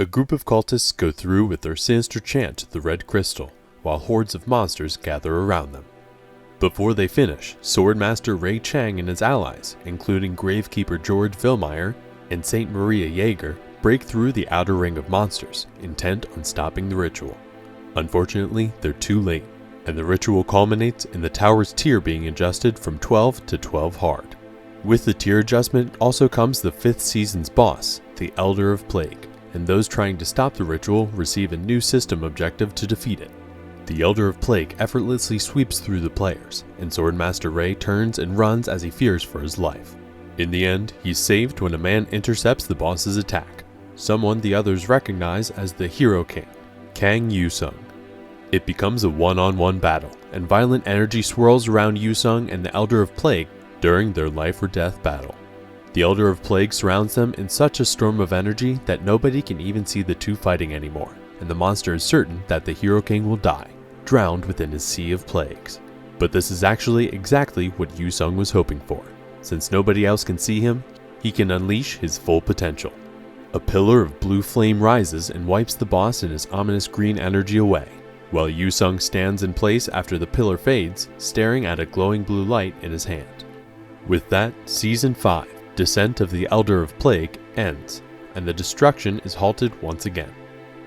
A group of cultists go through with their sinister chant, the Red Crystal, while hordes of monsters gather around them. Before they finish, Swordmaster Ray Chang and his allies, including Gravekeeper George Villmeyer and Saint Maria Jaeger, break through the outer ring of monsters, intent on stopping the ritual. Unfortunately, they're too late, and the ritual culminates in the tower's tier being adjusted from 12 to 12 hard. With the tier adjustment also comes the 5th season's boss, the Elder of Plague, and those trying to stop the ritual receive a new system objective to defeat it. The Elder of Plague effortlessly sweeps through the players, and Swordmaster Ray turns and runs as he fears for his life. In the end, he's saved when a man intercepts the boss's attack, someone the others recognize as the Hero King, Kang Yoo-Sung. It becomes a one-on-one battle, and violent energy swirls around Yoo-Sung and the Elder of Plague during their life or death battle. The Elder of Plague surrounds them in such a storm of energy that nobody can even see the two fighting anymore, and the monster is certain that the Hero King will die, drowned within his sea of plagues. But this is actually exactly what Yoo-Sung was hoping for. Since nobody else can see him, he can unleash his full potential. A pillar of blue flame rises and wipes the boss and his ominous green energy away, while Yoo-Sung stands in place after the pillar fades, staring at a glowing blue light in his hand. With that, Season 5, Descent of the Elder of Plague, ends, and the destruction is halted once again.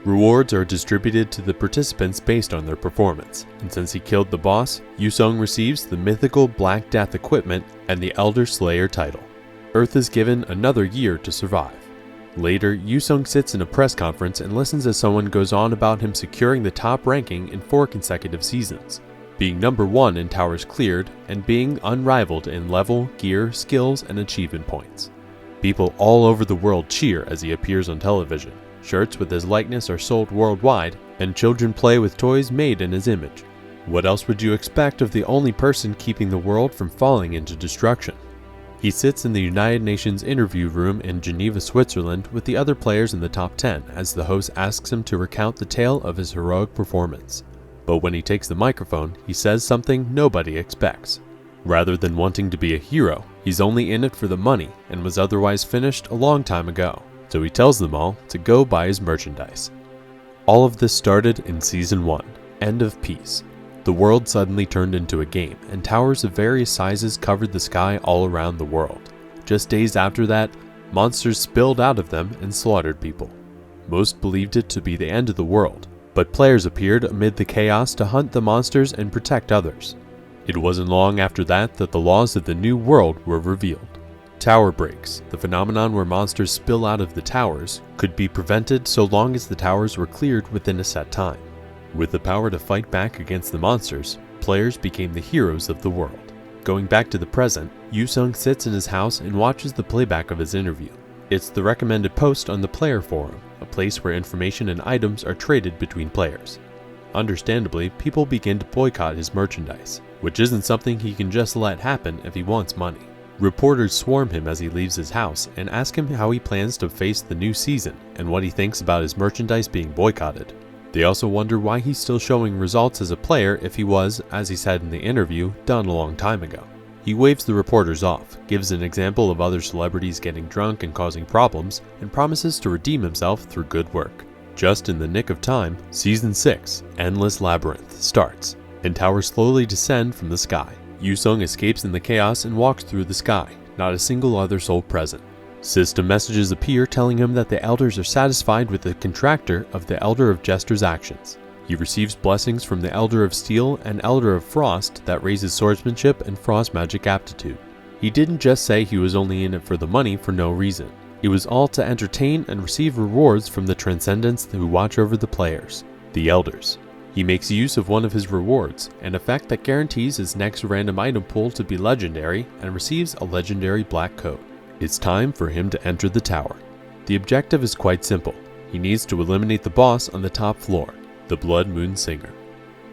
Rewards are distributed to the participants based on their performance, and since he killed the boss, Yoo-Sung receives the mythical Black Death equipment and the Elder Slayer title. Earth is given another year to survive. Later, Yoo-Sung sits in a press conference and listens as someone goes on about him securing the top ranking in 4 consecutive seasons, being number 1 in towers cleared, and being unrivaled in level, gear, skills, and achievement points. People all over the world cheer as he appears on television. Shirts with his likeness are sold worldwide, and children play with toys made in his image. What else would you expect of the only person keeping the world from falling into destruction? He sits in the United Nations interview room in Geneva, Switzerland with the other players in the top 10 as the host asks him to recount the tale of his heroic performance. But when he takes the microphone, he says something nobody expects. Rather than wanting to be a hero, he's only in it for the money and was otherwise finished a long time ago. So he tells them all to go buy his merchandise. All of this started in Season 1, End of Peace. The world suddenly turned into a game, and towers of various sizes covered the sky all around the world. Just days after that, monsters spilled out of them and slaughtered people. Most believed it to be the end of the world, but players appeared amid the chaos to hunt the monsters and protect others. It wasn't long after that that the laws of the new world were revealed. Tower breaks, the phenomenon where monsters spill out of the towers, could be prevented so long as the towers were cleared within a set time. With the power to fight back against the monsters, players became the heroes of the world. Going back to the present, Yoo-Sung sits in his house and watches the playback of his interview. It's the recommended post on the player forum, a place where information and items are traded between players. Understandably, people begin to boycott his merchandise, which isn't something he can just let happen if he wants money. Reporters swarm him as he leaves his house and ask him how he plans to face the new season and what he thinks about his merchandise being boycotted. They also wonder why he's still showing results as a player if he was, as he said in the interview, done a long time ago. He waves the reporters off, gives an example of other celebrities getting drunk and causing problems, and promises to redeem himself through good work. Just in the nick of time, Season 6, Endless Labyrinth, starts, and towers slowly descend from the sky. Yoo-Sung escapes in the chaos and walks through the sky, not a single other soul present. System messages appear telling him that the elders are satisfied with the contractor of the Elder of Jester's actions. He receives blessings from the Elder of Steel and Elder of Frost that raises swordsmanship and frost magic aptitude. He didn't just say he was only in it for the money for no reason. It was all to entertain and receive rewards from the Transcendents who watch over the players, the Elders. He makes use of one of his rewards, an effect that guarantees his next random item pool to be legendary, and receives a legendary black coat. It's time for him to enter the tower. The objective is quite simple. He needs to eliminate the boss on the top floor, the Blood Moon Singer.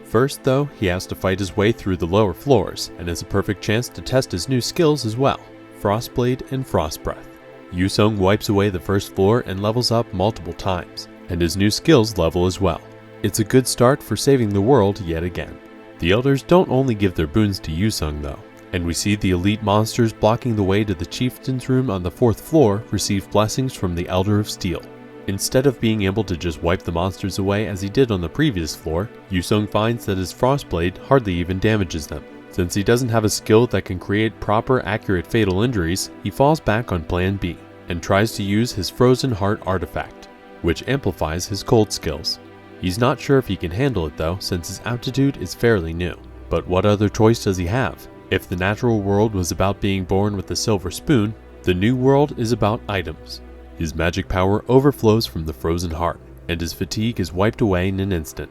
First, though, he has to fight his way through the lower floors, and is a perfect chance to test his new skills as well, Frostblade and Frost Breath. Yoo-Sung wipes away the first floor and levels up multiple times, and his new skills level as well. It's a good start for saving the world yet again. The Elders don't only give their boons to Yoo-Sung though, and we see the elite monsters blocking the way to the chieftain's room on the 4th floor receive blessings from the Elder of Steel. Instead of being able to just wipe the monsters away as he did on the previous floor, Yoo-Sung finds that his Frostblade hardly even damages them. Since he doesn't have a skill that can create proper accurate fatal injuries, he falls back on plan B and tries to use his Frozen Heart artifact, which amplifies his cold skills. He's not sure if he can handle it though, since his aptitude is fairly new. But what other choice does he have? If the natural world was about being born with a silver spoon, the new world is about items. His magic power overflows from the Frozen Heart, and his fatigue is wiped away in an instant.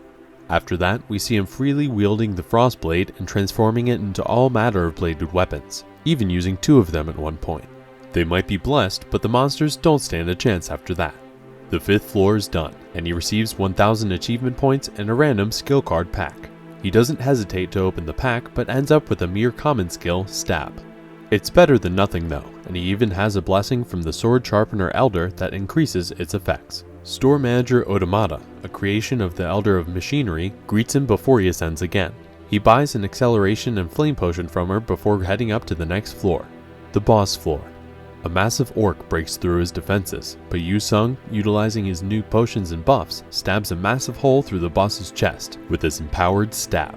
After that, we see him freely wielding the Frostblade and transforming it into all manner of bladed weapons, even using 2 of them at one point. They might be blessed, but the monsters don't stand a chance after that. The 5th floor is done, and he receives 1000 achievement points and a random skill card pack. He doesn't hesitate to open the pack, but ends up with a mere common skill, Stab. It's better than nothing though, and he even has a blessing from the Sword Sharpener Elder that increases its effects. Store manager Automata, a creation of the Elder of Machinery, greets him before he ascends again. He buys an acceleration and flame potion from her before heading up to the next floor, the boss floor. A massive orc breaks through his defenses, but Yoo-Sung, utilizing his new potions and buffs, stabs a massive hole through the boss's chest with his empowered stab.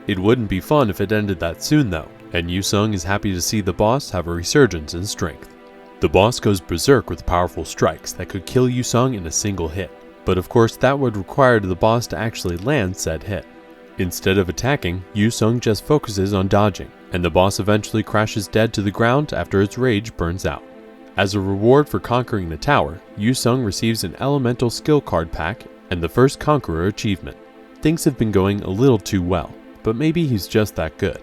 It wouldn't be fun if it ended that soon though, and Yoo-Sung is happy to see the boss have a resurgence in strength. The boss goes berserk with powerful strikes that could kill Yoo-Sung in a single hit, but of course that would require the boss to actually land said hit. Instead of attacking, Yoo-Sung just focuses on dodging, and the boss eventually crashes dead to the ground after its rage burns out. As a reward for conquering the tower, Yoo-Sung receives an elemental skill card pack and the first Conqueror achievement. Things have been going a little too well, but maybe he's just that good.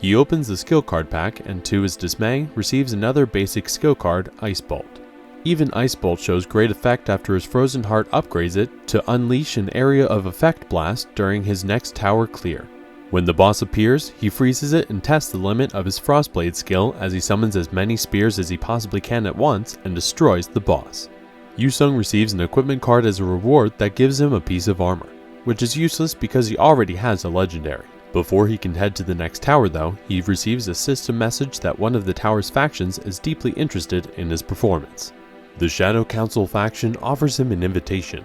He opens the skill card pack and to his dismay receives another basic skill card, Ice Bolt. Even Ice Bolt shows great effect after his Frozen Heart upgrades it to unleash an area of effect blast during his next tower clear. When the boss appears, he freezes it and tests the limit of his Frostblade skill as he summons as many spears as he possibly can at once and destroys the boss. Yoo-Sung receives an equipment card as a reward that gives him a piece of armor, which is useless because he already has a legendary. Before he can head to the next tower though, he receives a system message that one of the tower's factions is deeply interested in his performance. The Shadow Council faction offers him an invitation,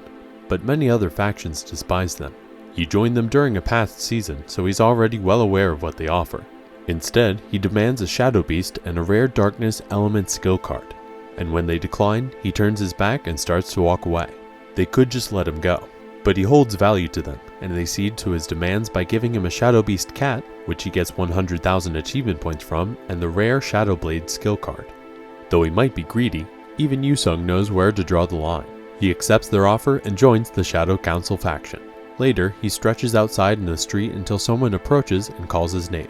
but many other factions despise them. He joined them during a past season, so he's already well aware of what they offer. Instead, he demands a Shadow Beast and a rare Darkness Element skill card, and when they decline, he turns his back and starts to walk away. They could just let him go, but he holds value to them, and they cede to his demands by giving him a Shadow Beast cat, which he gets 100,000 achievement points from, and the rare Shadow Blade skill card. Though he might be greedy, even Yoo-Sung knows where to draw the line. He accepts their offer and joins the Shadow Council faction. Later, he stretches outside in the street until someone approaches and calls his name.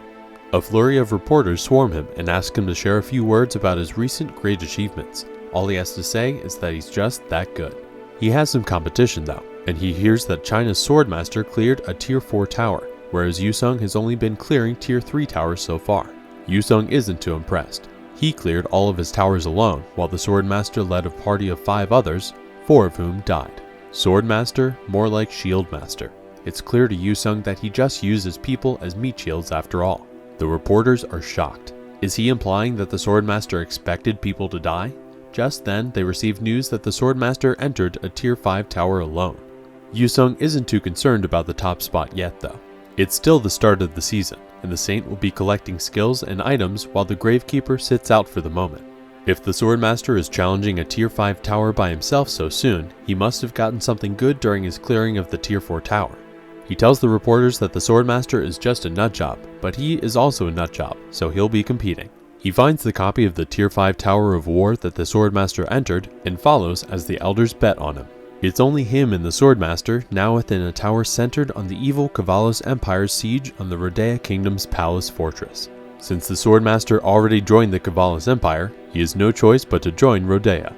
A flurry of reporters swarm him and ask him to share a few words about his recent great achievements. All he has to say is that he's just that good. He has some competition though, and he hears that China's Swordmaster cleared a Tier 4 tower, whereas Yoo-Sung has only been clearing Tier 3 towers so far. Yoo-Sung isn't too impressed. He cleared all of his towers alone, while the Swordmaster led a party of 5 others, 4 of whom died. Swordmaster, more like Shieldmaster. It's clear to Yoo-Sung that he just uses people as meat shields after all. The reporters are shocked. Is he implying that the Swordmaster expected people to die? Just then, they receive news that the Swordmaster entered a Tier 5 tower alone. Yoo-Sung isn't too concerned about the top spot yet though. It's still the start of the season, and the Saint will be collecting skills and items while the Gravekeeper sits out for the moment. If the Swordmaster is challenging a Tier 5 tower by himself so soon, he must have gotten something good during his clearing of the Tier 4 tower. He tells the reporters that the Swordmaster is just a nutjob, but he is also a nutjob, so he'll be competing. He finds the copy of the Tier 5 Tower of War that the Swordmaster entered and follows as the elders bet on him. It's only him and the Swordmaster now within a tower centered on the evil Kavalos Empire's siege on the Rodea Kingdom's palace fortress. Since the Swordmaster already joined the Kavalos Empire, he has no choice but to join Rodea.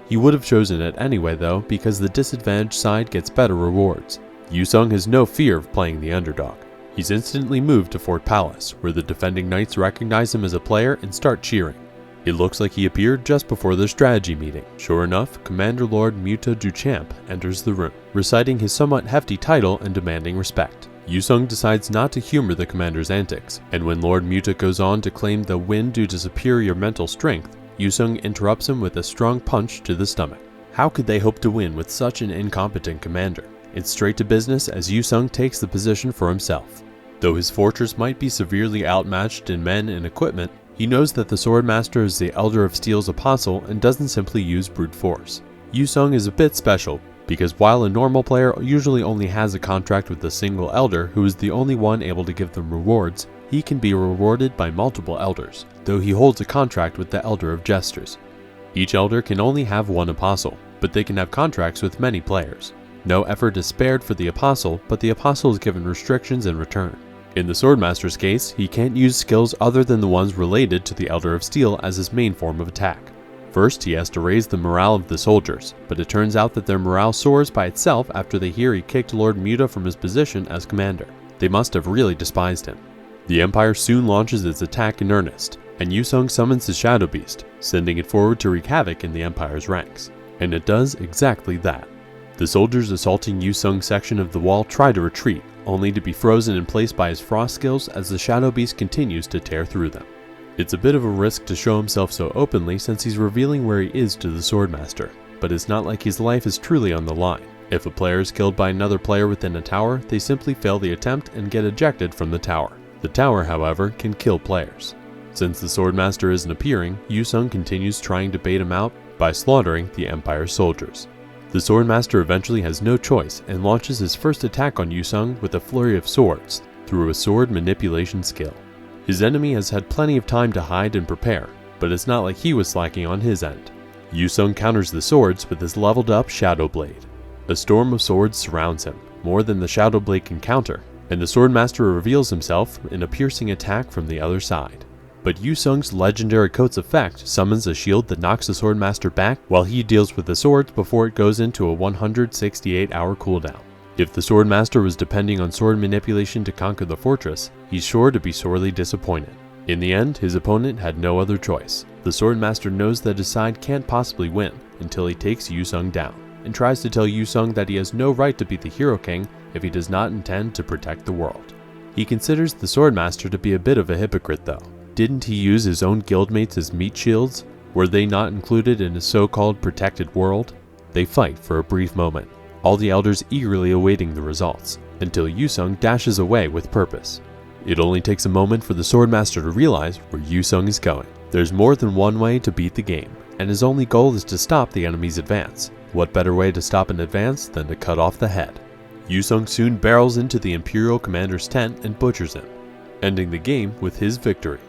He would have chosen it anyway though, because the disadvantaged side gets better rewards. Yoo-Sung has no fear of playing the underdog. He's instantly moved to Fort Palace, where the defending knights recognize him as a player and start cheering. It looks like he appeared just before their strategy meeting. Sure enough, Commander Lord Muta Duchamp enters the room, reciting his somewhat hefty title and demanding respect. Yoo-Sung decides not to humor the commander's antics, and when Lord Muta goes on to claim the win due to superior mental strength, Yoo-Sung interrupts him with a strong punch to the stomach. How could they hope to win with such an incompetent commander? It's straight to business as Yoo-Sung takes the position for himself. Though his fortress might be severely outmatched in men and equipment, he knows that the Swordmaster is the Elder of Steel's apostle and doesn't simply use brute force. Yoo-Sung is a bit special, because while a normal player usually only has a contract with a single Elder who is the only one able to give them rewards, he can be rewarded by multiple Elders, though he holds a contract with the Elder of Jesters. Each Elder can only have one apostle, but they can have contracts with many players. No effort is spared for the apostle, but the apostle is given restrictions in return. In the Swordmaster's case, he can't use skills other than the ones related to the Elder of Steel as his main form of attack. First, he has to raise the morale of the soldiers, but it turns out that their morale soars by itself after they hear he kicked Lord Muta from his position as commander. They must have really despised him. The Empire soon launches its attack in earnest, and Yoo-Sung summons his Shadow Beast, sending it forward to wreak havoc in the Empire's ranks. And it does exactly that. The soldiers assaulting Yoo-Sung's section of the wall try to retreat, only to be frozen in place by his frost skills as the Shadow Beast continues to tear through them. It's a bit of a risk to show himself so openly since he's revealing where he is to the Swordmaster, but it's not like his life is truly on the line. If a player is killed by another player within a tower, they simply fail the attempt and get ejected from the tower. The tower, however, can kill players. Since the Swordmaster isn't appearing, Yoo-Sung continues trying to bait him out by slaughtering the Empire's soldiers. The Swordmaster eventually has no choice and launches his first attack on Yoo-Sung with a flurry of swords through a sword manipulation skill. His enemy has had plenty of time to hide and prepare, but it's not like he was slacking on his end. Yoo-Sung counters the swords with his leveled up Shadow Blade. A storm of swords surrounds him, more than the Shadow Blade can counter, and the Swordmaster reveals himself in a piercing attack from the other side. But Yoo-Sung's legendary coat's effect summons a shield that knocks the Swordmaster back while he deals with the swords before it goes into a 168-hour cooldown. If the Swordmaster was depending on sword manipulation to conquer the fortress, he's sure to be sorely disappointed. In the end, his opponent had no other choice. The Swordmaster knows that his side can't possibly win until he takes Yoo-Sung down, and tries to tell Yoo-Sung that he has no right to be the Hero King if he does not intend to protect the world. He considers the Swordmaster to be a bit of a hypocrite though. Didn't he use his own guildmates as meat shields? Were they not included in his so-called protected world? They fight for a brief moment, all the elders eagerly awaiting the results, until Yoo-Sung dashes away with purpose. It only takes a moment for the Swordmaster to realize where Yoo-Sung is going. There's more than one way to beat the game, and his only goal is to stop the enemy's advance. What better way to stop an advance than to cut off the head? Yoo-Sung soon barrels into the Imperial Commander's tent and butchers him, ending the game with his victory.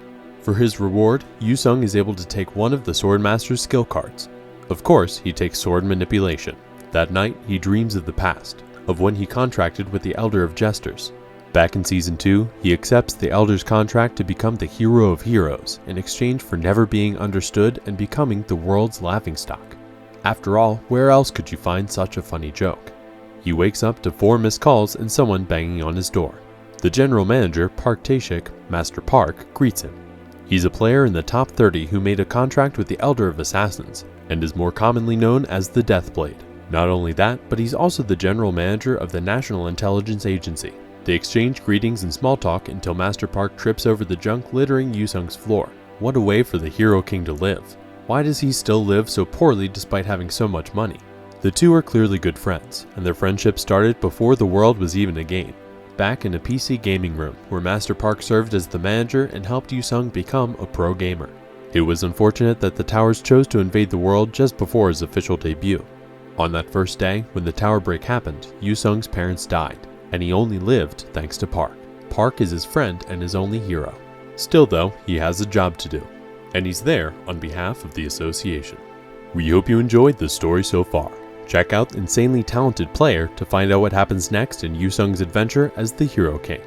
For his reward, Yoo-Sung is able to take one of the Swordmaster's skill cards. Of course, he takes sword manipulation. That night, he dreams of the past, of when he contracted with the Elder of Jesters. Back in Season 2, he accepts the Elder's contract to become the hero of heroes in exchange for never being understood and becoming the world's laughingstock. After all, where else could you find such a funny joke? He wakes up to 4 missed calls and someone banging on his door. The general manager, Park Tae-shik, Master Park, greets him. He's a player in the top 30 who made a contract with the Elder of Assassins, and is more commonly known as the Deathblade. Not only that, but he's also the general manager of the National Intelligence Agency. They exchange greetings and small talk until Master Park trips over the junk littering Yoo-Sung's floor. What a way for the Hero King to live. Why does he still live so poorly despite having so much money? The two are clearly good friends, and their friendship started before the world was even a game. Back in a PC gaming room, where Master Park served as the manager and helped Yoo-Sung become a pro gamer. It was unfortunate that the towers chose to invade the world just before his official debut. On that first day, when the tower break happened, Yoo-Sung's parents died, and he only lived thanks to Park. Park is his friend and his only hero. Still though, he has a job to do, and he's there on behalf of the association. We hope you enjoyed the story so far. Check out Insanely Talented Player to find out what happens next in Yoo-Sung's adventure as the Hero King.